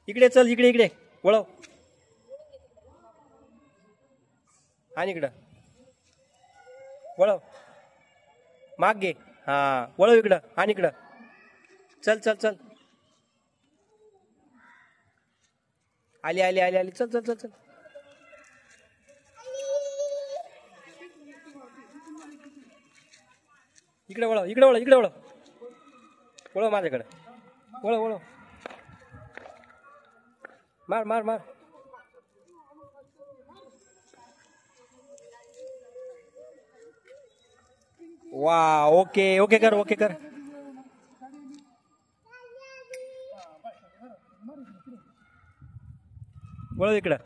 इकडे चल, इकडे इकडे वळव. आणि इकडं वळव. माग घे. हा वळव इकडं आणि इकडं. चल चल चल. आली आली आली आली. चल चल चल चल. इकडे वळव, इकडे वळव, इकडे वळव. वळव माझ्याकडे. वळव वळव. मार मार मार. वा ओके ओके कर, ओके कर. वळव इकडं.